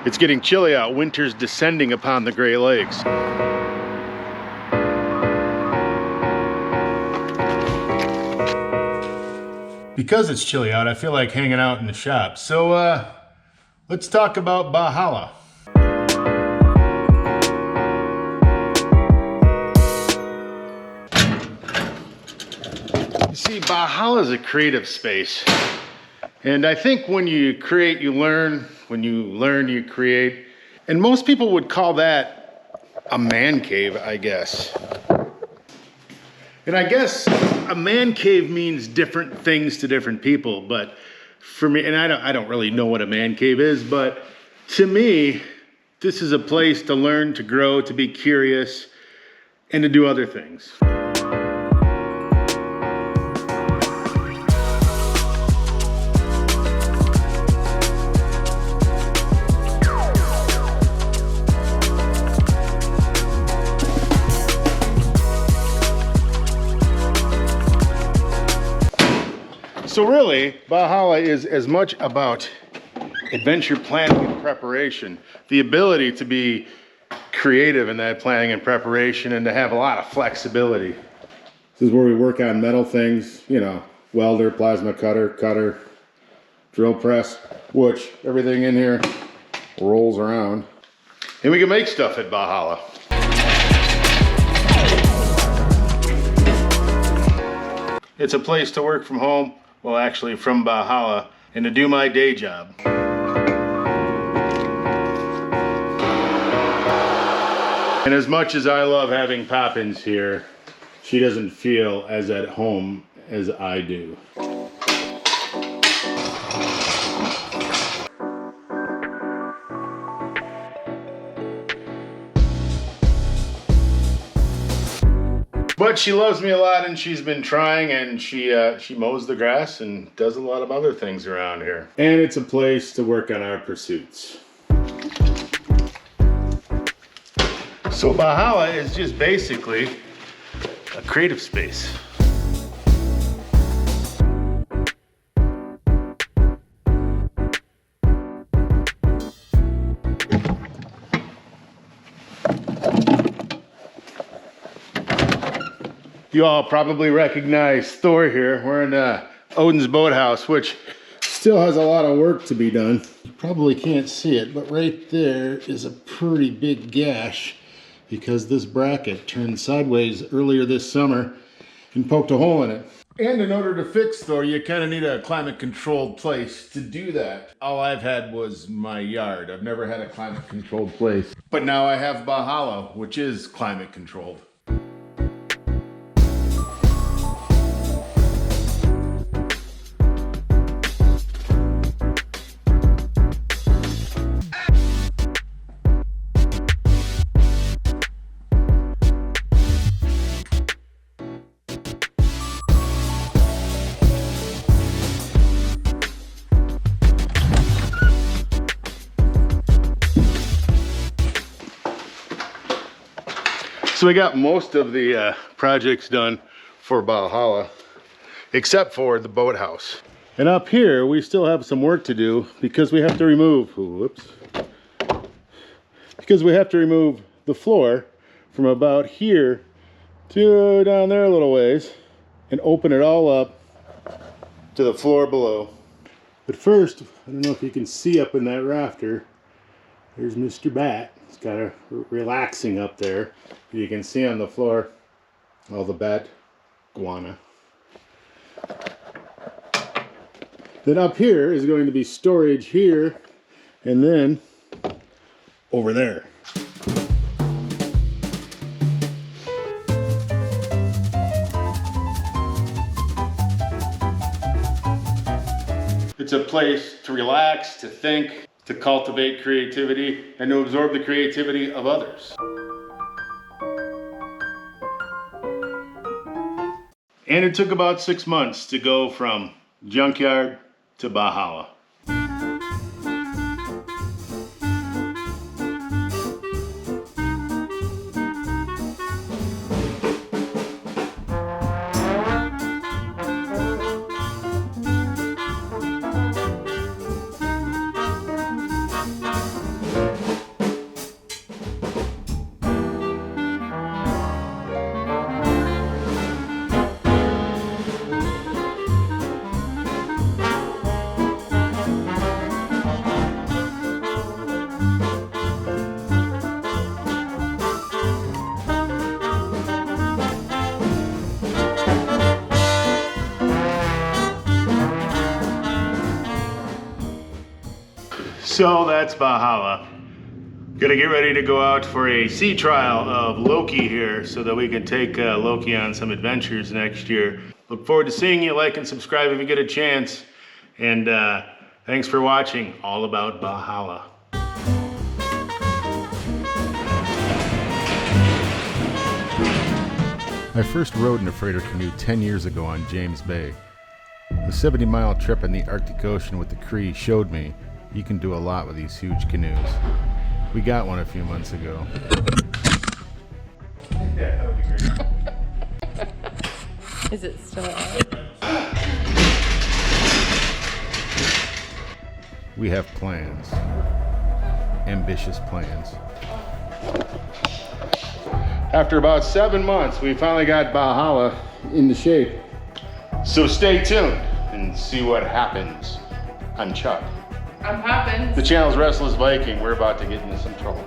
It's getting chilly out. Winter's descending upon the Great Lakes. Because it's chilly out, I feel like hanging out in the shop. So let's talk about Bahalla. You see, Bahalla is a creative space. And I think when you create, you learn. When you learn, you create. And most people would call that a man cave, I guess. And I guess a man cave means different things to different people. But for me, and I don't really know what a man cave is, but to me, this is a place to learn, to grow, to be curious, and to do other things. So really, Bahalla is as much about adventure planning and preparation, the ability to be creative in that planning and preparation and to have a lot of flexibility. This is where we work on metal things, you know, welder, plasma cutter, drill press, which everything in here rolls around. And we can make stuff at Bahalla. It's a place to work from home. Well, actually from Bahalla, and to do my day job. And as much as I love having Poppins here, she doesn't feel as at home as I do. But she loves me a lot, and she's been trying, and she mows the grass and does a lot of other things around here. And it's a place to work on our pursuits. So Bahalla is just basically a creative space. You all probably recognize Thor here. We're in Odin's Boathouse, which still has a lot of work to be done. You probably can't see it, but right there is a pretty big gash because this bracket turned sideways earlier this summer and poked a hole in it. And in order to fix Thor, you kind of need a climate-controlled place to do that. All I've had was my yard. I've never had a climate-controlled place. But now I have Bahalla, which is climate-controlled. So we got most of the projects done for Bahalla, except for the boathouse. And up here, we still have some work to do because we have to remove, because we have to remove the floor from about here to down there a little ways and open it all up to the floor below. But first, I don't know if you can see up in that rafter, there's Mr. Bat. He's kind of relaxing up there. You can see on the floor all the bat guana. Then up here is going to be storage here, and then over there. It's a place to relax, to think, to cultivate creativity, and to absorb the creativity of others. And it took about 6 months to go from Junkyard to Bahalla. So that's Bahalla. Gonna get ready to go out for a sea trial of Loki here so that we can take Loki on some adventures next year. Look forward to seeing you. Like and subscribe if you get a chance. And thanks for watching All About Bahalla. I first rode in a freighter canoe 10 years ago on James Bay. The 70-mile trip in the Arctic Ocean with the Cree showed me you can do a lot with these huge canoes. We got one a few months ago. Is it still up? We have plans. Ambitious plans. After about 7 months, we finally got Bahalla into shape. So stay tuned and see what happens. I'm Chuck. I'm Poppins. The channel's Restless Viking. We're about to get into some trouble.